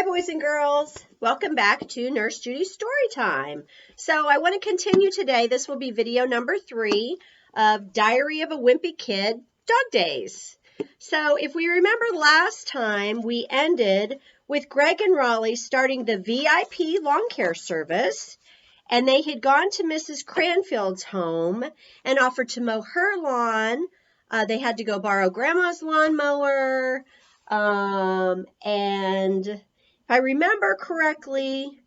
boys and girls. Welcome back to Nurse Judy's Story Time. So I want to continue today. This will be video number 3 of Diary of a Wimpy Kid, Dog Days. So if we remember last time, we ended with Greg and Raleigh starting the VIP lawn care service. And they had gone to Mrs. Cranfield's home and offered to mow her lawn. They had to go borrow Grandma's lawnmower. And if I remember correctly,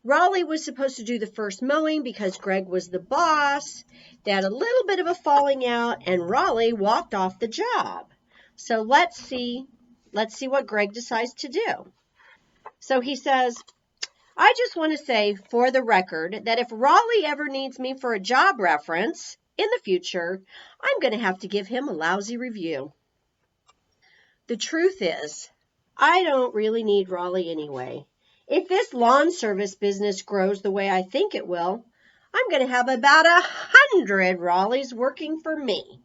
Raleigh was supposed to do the first mowing because Greg was the boss. They had a little bit of a falling out, and Raleigh walked off the job. So let's see what Greg decides to do. So he says, I just want to say for the record that if Raleigh ever needs me for a job reference in the future, I'm going to have to give him a lousy review. The truth is, I don't really need Raleigh anyway. If this lawn service business grows the way I think it will, I'm going to have about 100 Raleighs working for me.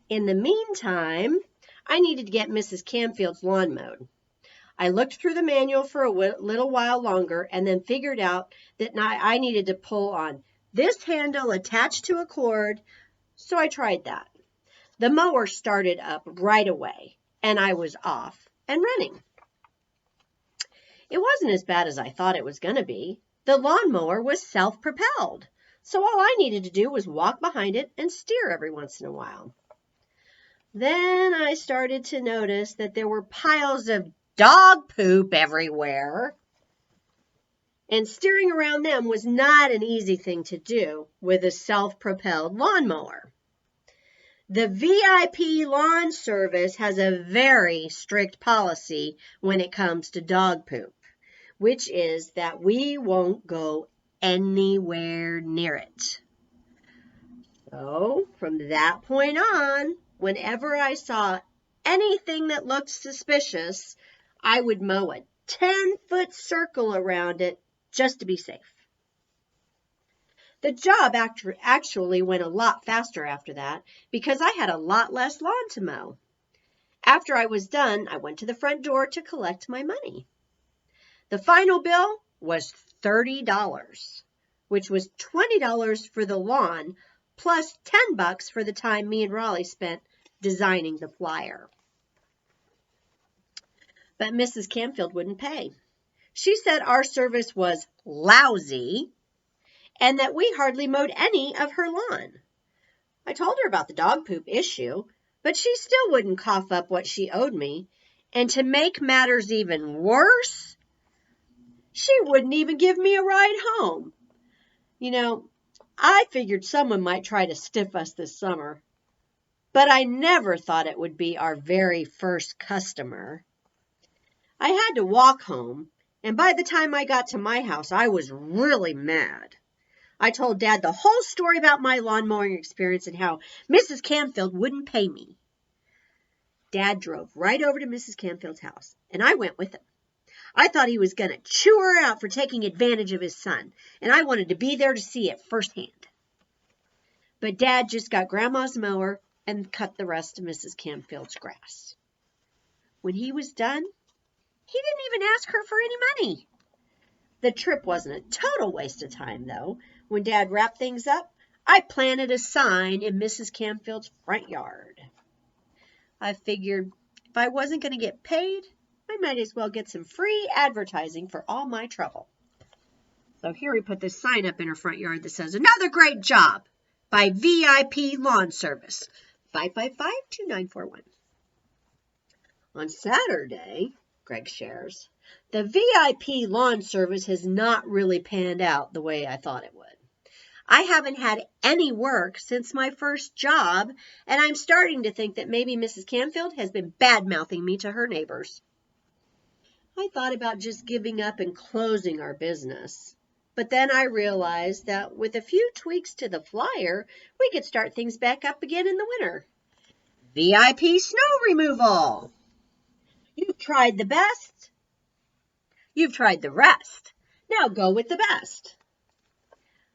In the meantime, I needed to get Mrs. Canfield's lawn mowed. I looked through the manual for a little while longer and then figured out that I needed to pull on this handle attached to a cord, so I tried that. The mower started up right away, and I was off and running. It wasn't as bad as I thought it was going to be. The lawnmower was self-propelled, so all I needed to do was walk behind it and steer every once in a while. Then I started to notice that there were piles of dog poop everywhere, and steering around them was not an easy thing to do with a self-propelled lawnmower. The VIP lawn service has a very strict policy when it comes to dog poop, which is that we won't go anywhere near it. So, from that point on, whenever I saw anything that looked suspicious, I would mow a 10-foot circle around it just to be safe. The job actually went a lot faster after that because I had a lot less lawn to mow. After I was done, I went to the front door to collect my money. The final bill was $30, which was $20 for the lawn plus $10 for the time me and Raleigh spent designing the flyer. But Mrs. Canfield wouldn't pay. She said our service was lousy and that we hardly mowed any of her lawn. I told her about the dog poop issue, but she still wouldn't cough up what she owed me. And to make matters even worse, she wouldn't even give me a ride home. You know, I figured someone might try to stiff us this summer, but I never thought it would be our very first customer. I had to walk home, and by the time I got to my house, I was really mad. I told Dad the whole story about my lawn mowing experience and how Mrs. Canfield wouldn't pay me. Dad drove right over to Mrs. Canfield's house, and I went with him. I thought he was going to chew her out for taking advantage of his son, and I wanted to be there to see it firsthand. But Dad just got Grandma's mower and cut the rest of Mrs. Canfield's grass. When he was done, he didn't even ask her for any money. The trip wasn't a total waste of time, though. When Dad wrapped things up, I planted a sign in Mrs. Canfield's front yard. I figured if I wasn't going to get paid, I might as well get some free advertising for all my trouble. So here we put this sign up in her front yard that says, "Another great job by VIP Lawn Service, 555-2941. On Saturday, Greg shares, the VIP lawn service has not really panned out the way I thought it would. I haven't had any work since my first job, and I'm starting to think that maybe Mrs. Canfield has been bad-mouthing me to her neighbors. I thought about just giving up and closing our business, but then I realized that with a few tweaks to the flyer, we could start things back up again in the winter. VIP snow removal. You've tried the best. You've tried the rest. Now go with the best.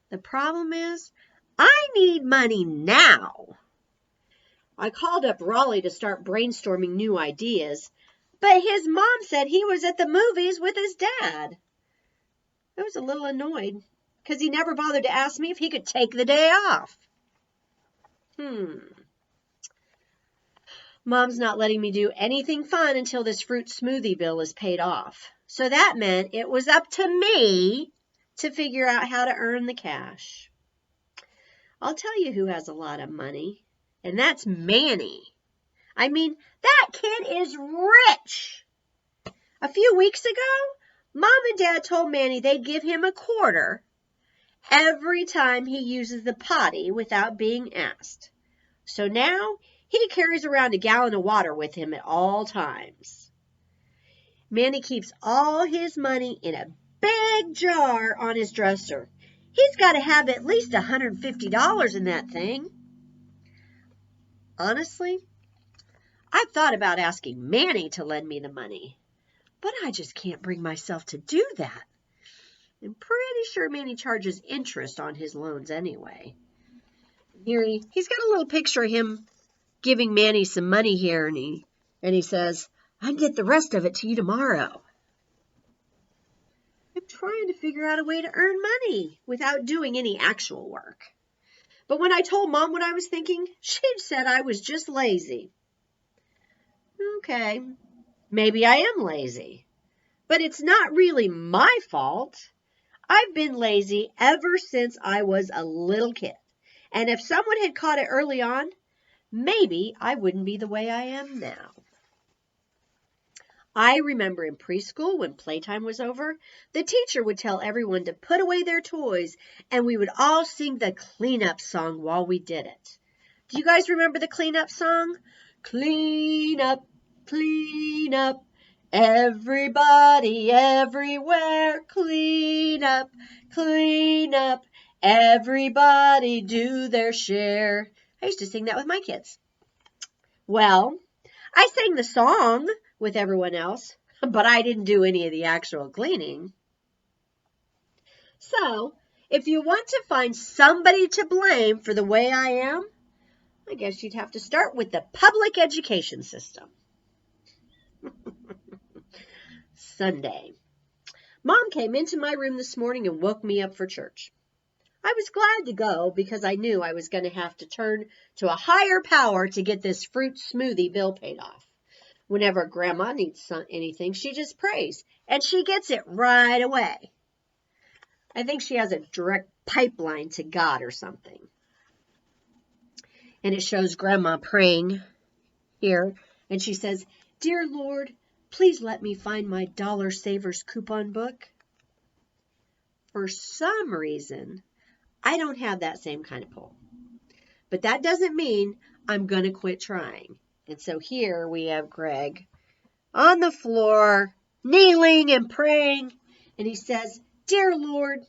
The problem is, I need money now. I called up Raleigh to start brainstorming new ideas, But his mom said he was at the movies with his dad. I was a little annoyed because he never bothered to ask me if he could take the day off. Mom's not letting me do anything fun until this fruit smoothie bill is paid off. So that meant it was up to me to figure out how to earn the cash. I'll tell you who has a lot of money, and that's Manny. I mean, that kid is rich. A few weeks ago, Mom and Dad told Manny they'd give him $0.25 every time he uses the potty without being asked. So now he carries around a gallon of water with him at all times. Manny keeps all his money in a big jar on his dresser. He's got to have at least $150 in that thing. Honestly, I thought about asking Manny to lend me the money, but I just can't bring myself to do that. I'm pretty sure Manny charges interest on his loans anyway. Here he's got a little picture of him giving Manny some money here, and he says, "I can get the rest of it to you tomorrow." I'm trying to figure out a way to earn money without doing any actual work. But when I told Mom what I was thinking, she said I was just lazy. Okay, maybe I am lazy, but it's not really my fault. I've been lazy ever since I was a little kid, and if someone had caught it early on, maybe I wouldn't be the way I am now. I remember in preschool, when playtime was over, the teacher would tell everyone to put away their toys, and we would all sing the cleanup song while we did it. Do you guys remember the cleanup song? Clean up, everybody, everywhere. Clean up, everybody do their share. I used to sing that with my kids. Well, I sang the song with everyone else, but I didn't do any of the actual cleaning. So, if you want to find somebody to blame for the way I am, I guess you'd have to start with the public education system. Sunday. Mom came into my room this morning and woke me up for church. I was glad to go because I knew I was going to have to turn to a higher power to get this fruit smoothie bill paid off. Whenever Grandma needs anything, she just prays, and she gets it right away. I think she has a direct pipeline to God or something. And it shows Grandma praying here, and she says, "Dear Lord, please let me find my Dollar Savers coupon book." For some reason, I don't have that same kind of pull. But that doesn't mean I'm going to quit trying. And so here we have Greg on the floor, kneeling and praying. And he says, "Dear Lord,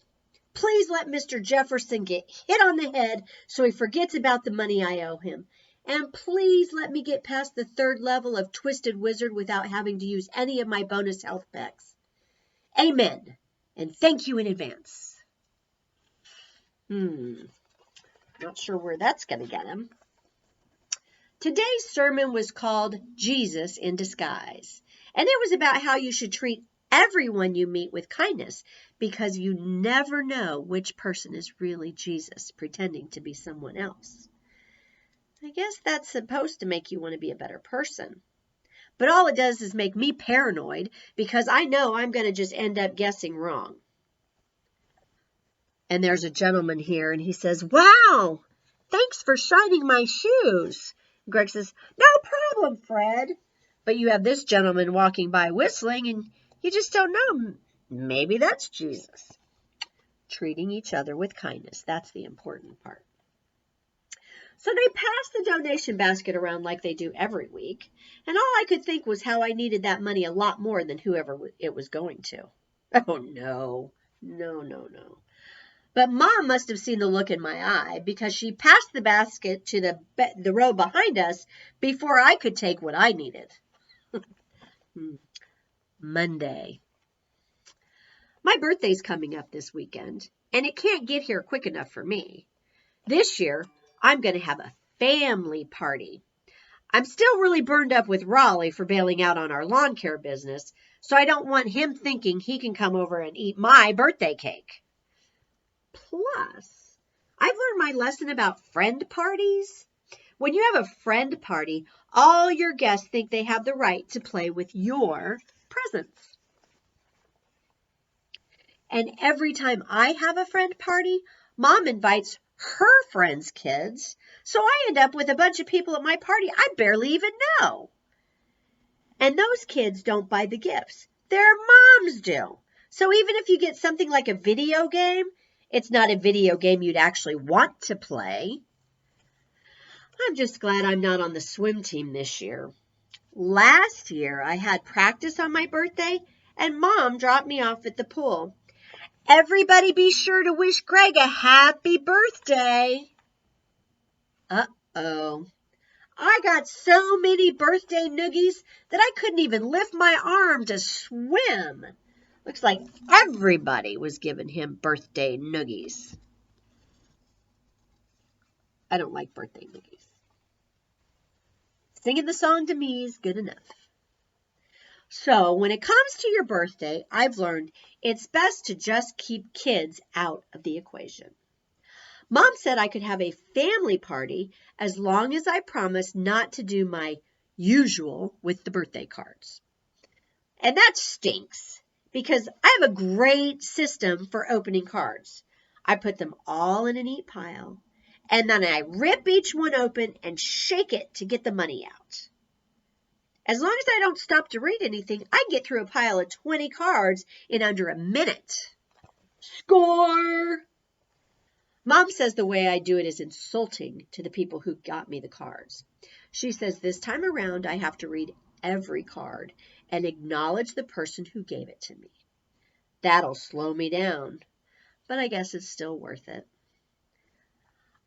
please let Mr. Jefferson get hit on the head so he forgets about the money I owe him. And please let me get past the 3rd level of Twisted Wizard without having to use any of my bonus health packs. Amen. And thank you in advance." Not sure where that's going to get him. Today's sermon was called Jesus in Disguise, and it was about how you should treat everyone you meet with kindness, because you never know which person is really Jesus pretending to be someone else. I guess that's supposed to make you want to be a better person. But all it does is make me paranoid, because I know I'm going to just end up guessing wrong. And there's a gentleman here, and he says, "Wow, thanks for shining my shoes." Greg says, "No problem, Fred." But you have this gentleman walking by whistling, and you just don't know. Maybe that's Jesus. Treating each other with kindness. That's the important part. So they passed the donation basket around like they do every week, and all I could think was how I needed that money a lot more than whoever it was going to. Oh, no. But Mom must have seen the look in my eye, because she passed the basket to the row behind us before I could take what I needed. Monday. My birthday's coming up this weekend, and it can't get here quick enough for me. This year, I'm going to have a family party. I'm still really burned up with Raleigh for bailing out on our lawn care business, so I don't want him thinking he can come over and eat my birthday cake. Plus, I've learned my lesson about friend parties. When you have a friend party, all your guests think they have the right to play with your presents. And every time I have a friend party, Mom invites her friends' kids, so I end up with a bunch of people at my party I barely even know. And those kids don't buy the gifts. Their moms do. So even if you get something like a video game, it's not a video game you'd actually want to play. I'm just glad I'm not on the swim team this year. Last year, I had practice on my birthday, and Mom dropped me off at the pool. Everybody be sure to wish Greg a happy birthday. Uh-oh. I got so many birthday noogies that I couldn't even lift my arm to swim. Looks like everybody was giving him birthday noogies. I don't like birthday noogies. Singing the song to me is good enough. So when it comes to your birthday, I've learned it's best to just keep kids out of the equation. Mom said I could have a family party as long as I promised not to do my usual with the birthday cards. And that stinks because I have a great system for opening cards. I put them all in a neat pile, and then I rip each one open and shake it to get the money out. As long as I don't stop to read anything, I get through a pile of 20 cards in under a minute. Score! Mom says the way I do it is insulting to the people who got me the cards. She says this time around I have to read every card and acknowledge the person who gave it to me. That'll slow me down, but I guess it's still worth it.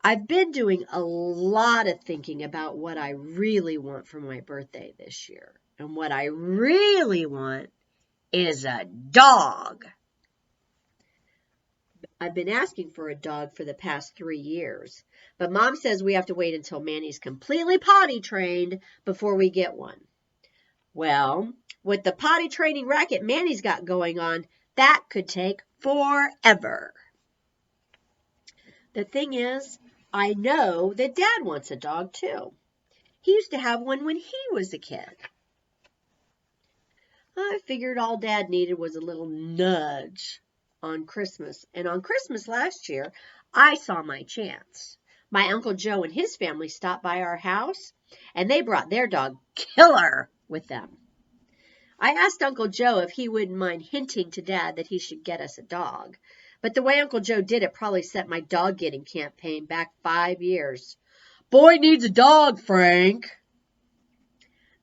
I've been doing a lot of thinking about what I really want for my birthday this year. And what I really want is a dog. I've been asking for a dog for the past 3 years, but Mom says we have to wait until Manny's completely potty trained before we get one. Well, with the potty training racket Manny's got going on, that could take forever. The thing is, I know that Dad wants a dog too. He used to have one when he was a kid. I figured all Dad needed was a little nudge on Christmas. And on Christmas last year, I saw my chance. My Uncle Joe and his family stopped by our house, and they brought their dog, Killer, with them. I asked Uncle Joe if he wouldn't mind hinting to Dad that he should get us a dog. But the way Uncle Joe did it probably set my dog-getting campaign back 5 years. Boy needs a dog, Frank.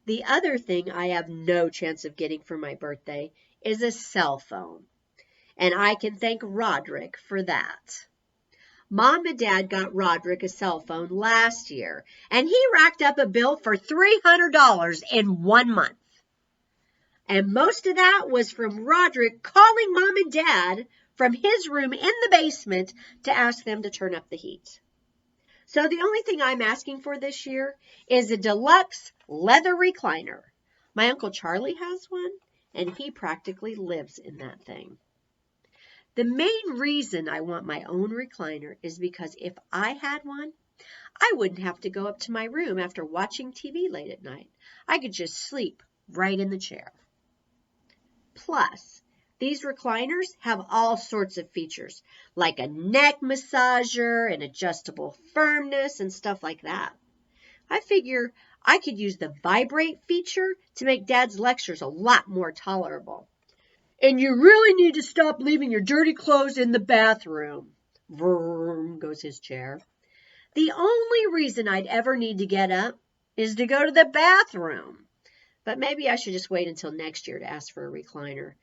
The other thing I have no chance of getting for my birthday is a cell phone. And I can thank Roderick for that. Mom and Dad got Roderick a cell phone last year, and he racked up a bill for $300 in 1 month. And most of that was from Roderick calling Mom and Dad from his room in the basement to ask them to turn up the heat. So the only thing I'm asking for this year is a deluxe leather recliner. My Uncle Charlie has one, and he practically lives in that thing. The main reason I want my own recliner is because if I had one, I wouldn't have to go up to my room after watching TV late at night. I could just sleep right in the chair. Plus, these recliners have all sorts of features, like a neck massager and adjustable firmness and stuff like that. I figure I could use the vibrate feature to make Dad's lectures a lot more tolerable. And you really need to stop leaving your dirty clothes in the bathroom. Vroom goes his chair. The only reason I'd ever need to get up is to go to the bathroom. But maybe I should just wait until next year to ask for a recliner,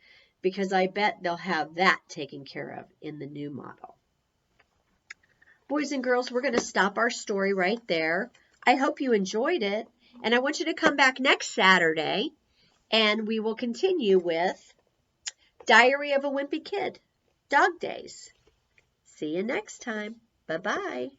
because I bet they'll have that taken care of in the new model. Boys and girls, we're going to stop our story right there. I hope you enjoyed it, and I want you to come back next Saturday, and we will continue with Diary of a Wimpy Kid, Dog Days. See you next time. Bye-bye.